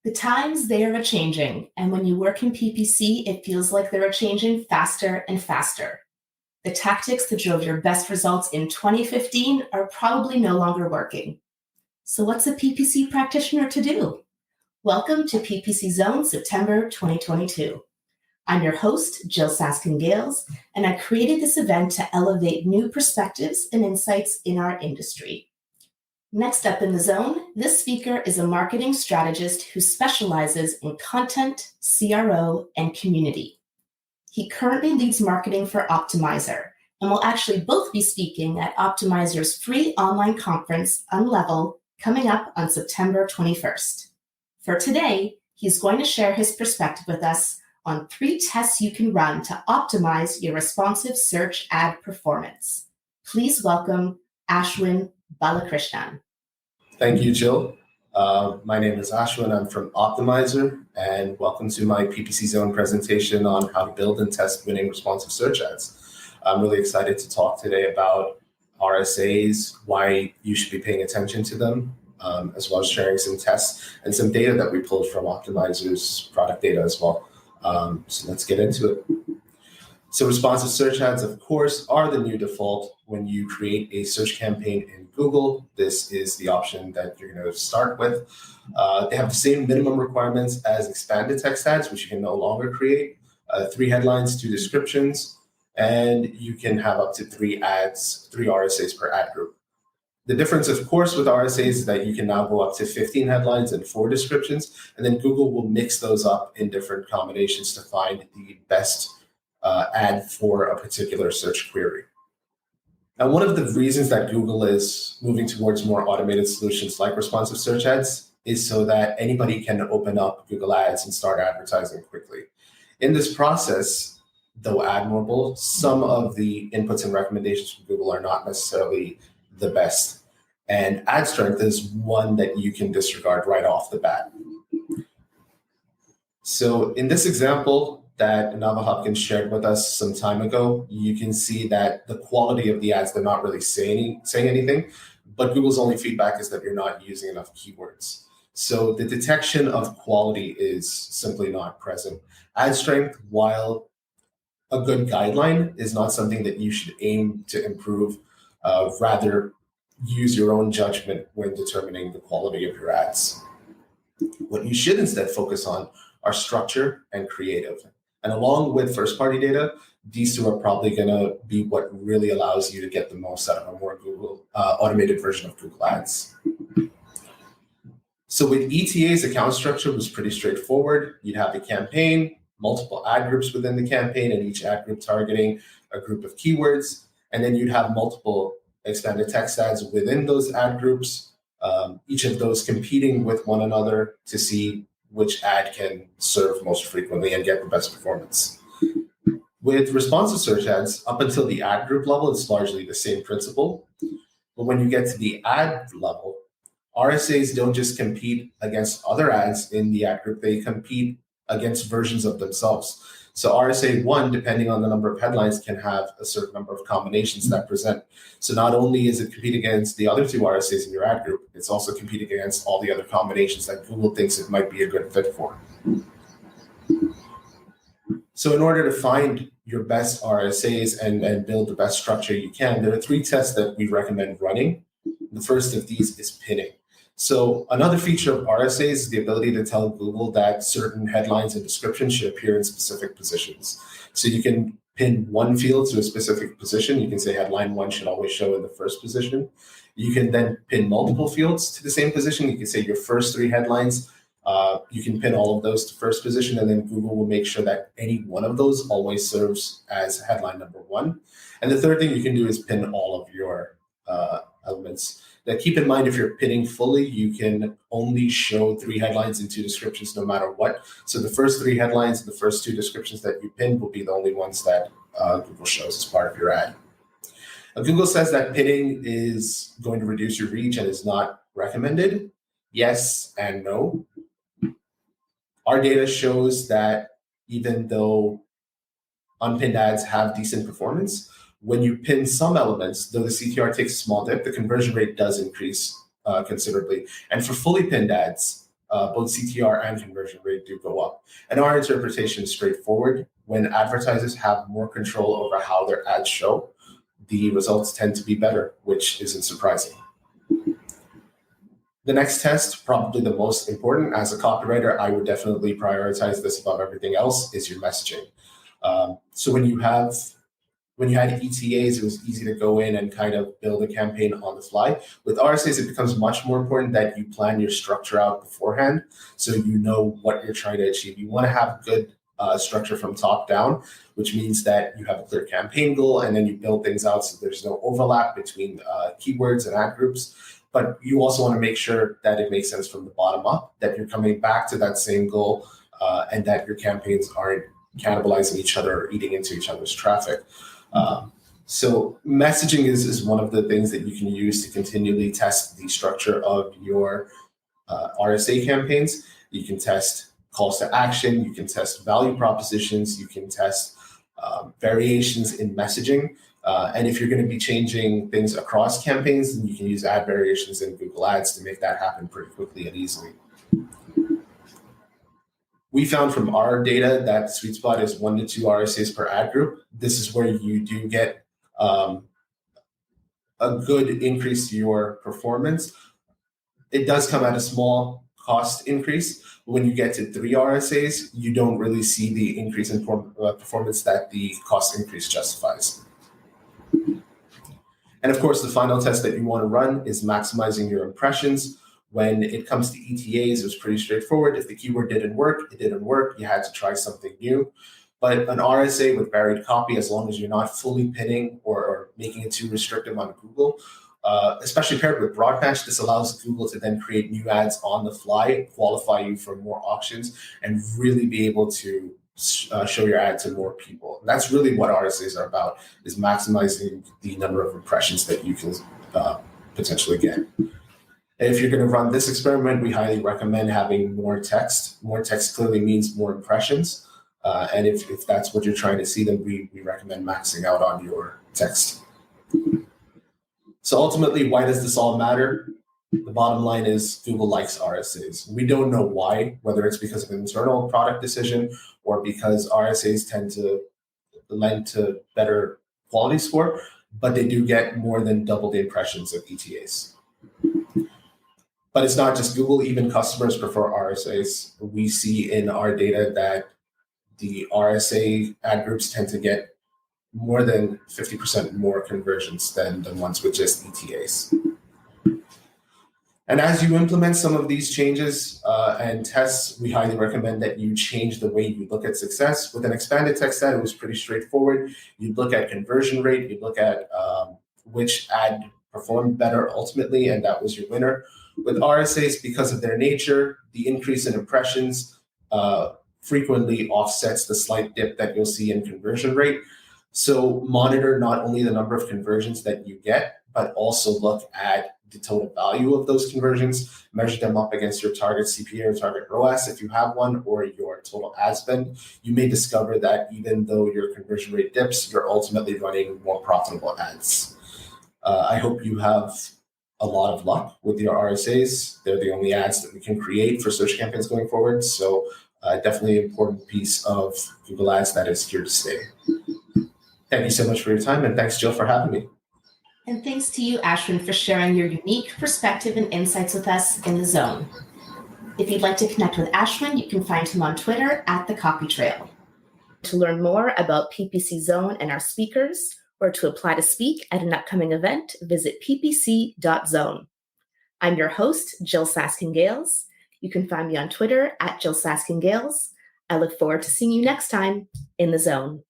The times, they are a-changing, and when you work in PPC, it feels like they're a-changing faster and faster. The tactics that drove your best results in 2015 are probably no longer working. So what's a PPC practitioner to do? Welcome to ppc.zone September 2022. I'm your host, Jill Saskin-Gales, and I created this event to elevate new perspectives and insights in our industry. Next up in the zone, this speaker is a marketing strategist who specializes in content, CRO, and community. He currently leads marketing for Optmyzr, and will actually both be speaking at Optmyzr's free online conference, Unlevel, coming up on September 21st. For today, he's going to share his perspective with us on 3 tests you can run to optimize your responsive search ad performance. Please welcome Ashwin Balakrishnan. Thank you, Jill. My name is Ashwin. I'm from Optmyzr, and welcome to my PPC Zone presentation on how to build and test winning responsive search ads. I'm really excited to talk today about RSAs, why you should be paying attention to them, as well as sharing some tests and some data that we pulled from Optmyzr's product data as well. So let's get into it. So responsive search ads, of course, are the new default when you create a search campaign in Google. This is the option that you're going to start with. They have the same minimum requirements as expanded text ads, which you can no longer create. 3 headlines, 2 descriptions, and you can have up to 3 ads, 3 RSAs per ad group. The difference, of course, with RSAs is that you can now go up to 15 headlines and 4 descriptions, and then Google will mix those up in different combinations to find the best ad for a particular search query. Now, one of the reasons that Google is moving towards more automated solutions like responsive search ads is so that anybody can open up Google Ads and start advertising quickly. In this process, though admirable, some of the inputs and recommendations from Google are not necessarily the best. And ad strength is one that you can disregard right off the bat. So in this example that Nava Hopkins shared with us some time ago, you can see that the quality of the ads, they're not really saying anything, but Google's only feedback is that you're not using enough keywords. So the detection of quality is simply not present. Ad strength, while a good guideline, is not something that you should aim to improve. Rather, use your own judgment when determining the quality of your ads. What you should instead focus on are structure and creative. And along with first-party data, these 2 are probably going to be what really allows you to get the most out of a more Google automated version of Google Ads. So with ETA's account structure was pretty straightforward. You'd have a campaign, multiple ad groups within the campaign, and each ad group targeting a group of keywords. And then you'd have multiple expanded text ads within those ad groups, each of those competing with one another to see which ad can serve most frequently and get the best performance. With responsive search ads, up until the ad group level, it's largely the same principle. But when you get to the ad level, RSAs don't just compete against other ads in the ad group, they compete against versions of themselves. So RSA 1, depending on the number of headlines, can have a certain number of combinations that present. So not only is it competing against the other 2 RSAs in your ad group, it's also competing against all the other combinations that Google thinks it might be a good fit for. So in order to find your best RSAs and build the best structure you can, there are 3 tests that we recommend running. The first of these is pinning. So another feature of RSAs is the ability to tell Google that certain headlines and descriptions should appear in specific positions. So you can pin one field to a specific position. You can say headline 1 should always show in the first position. You can then pin multiple fields to the same position. You can say your first 3 headlines, you can pin all of those to first position, and then Google will make sure that any one of those always serves as headline number 1. And the third thing you can do is pin all of your elements. Now, keep in mind, if you're pinning fully, you can only show 3 headlines and 2 descriptions no matter what. So the first 3 headlines and the first 2 descriptions that you pin will be the only ones that Google shows as part of your ad. Now, Google says that pinning is going to reduce your reach and is not recommended. Yes and no. Our data shows that even though unpinned ads have decent performance, when you pin some elements, though the CTR takes a small dip, the conversion rate does increase considerably. And for fully pinned ads, both CTR and conversion rate do go up. And our interpretation is straightforward. When advertisers have more control over how their ads show, the results tend to be better, which isn't surprising. The next test, probably the most important, as a copywriter, I would definitely prioritize this above everything else, is your messaging. So when you had ETAs, it was easy to go in and kind of build a campaign on the fly. With RSAs, it becomes much more important that you plan your structure out beforehand so you know what you're trying to achieve. You want to have good structure from top down, which means that you have a clear campaign goal and then you build things out so there's no overlap between keywords and ad groups. But you also want to make sure that it makes sense from the bottom up, that you're coming back to that same goal and that your campaigns aren't cannibalizing each other or eating into each other's traffic. So messaging is one of the things that you can use to continually test the structure of your RSA campaigns. You can test calls to action, you can test value propositions, you can test variations in messaging. And if you're going to be changing things across campaigns, then you can use ad variations in Google Ads to make that happen pretty quickly and easily. We found from our data that sweet spot is 1 to 2 RSAs per ad group. This is where you do get a good increase to your performance. It does come at a small cost increase. When you get to 3 RSAs, you don't really see the increase in performance that the cost increase justifies. And of course, the final test that you want to run is maximizing your impressions. When it comes to ETAs, it was pretty straightforward. If the keyword didn't work, it didn't work. You had to try something new. But an RSA with varied copy, as long as you're not fully pinning or making it too restrictive on Google, especially paired with broadcast, this allows Google to then create new ads on the fly, qualify you for more auctions, and really be able to show your ad to more people. And that's really what RSAs are about, is maximizing the number of impressions that you can potentially get. And if you're going to run this experiment, we highly recommend having more text. More text clearly means more impressions. And if that's what you're trying to see, then we recommend maxing out on your text. So ultimately, why does this all matter? The bottom line is Google likes RSAs. We don't know why, whether it's because of an internal product decision or because RSAs tend to lend to better quality score, but they do get more than double the impressions of ETAs. But it's not just Google, even customers prefer RSAs. We see in our data that the RSA ad groups tend to get more than 50% more conversions than the ones with just ETAs. And as you implement some of these changes and tests, we highly recommend that you change the way you look at success. With an expanded tech set, it was pretty straightforward. You'd look at conversion rate, you'd look at which ad performed better ultimately, and that was your winner. With RSAs, because of their nature, the increase in impressions frequently offsets the slight dip that you'll see in conversion rate. So monitor not only the number of conversions that you get, but also look at the total value of those conversions, measure them up against your target CPA or target ROAS if you have one, or your total ad spend. You may discover that even though your conversion rate dips, you're ultimately running more profitable ads. I hope you have a lot of luck with your RSAs. They're the only ads that we can create for search campaigns going forward. So definitely an important piece of Google Ads that is here to stay. Thank you so much for your time, and thanks, Jill, for having me. And thanks to you, Ashwin, for sharing your unique perspective and insights with us in the Zone. If you'd like to connect with Ashwin, you can find him on Twitter at The Copy Trail. To learn more about PPC Zone and our speakers, or to apply to speak at an upcoming event, visit ppc.zone. I'm your host, Jill Saskin-Gales. You can find me on Twitter at Jill Saskin-Gales. I look forward to seeing you next time in the Zone.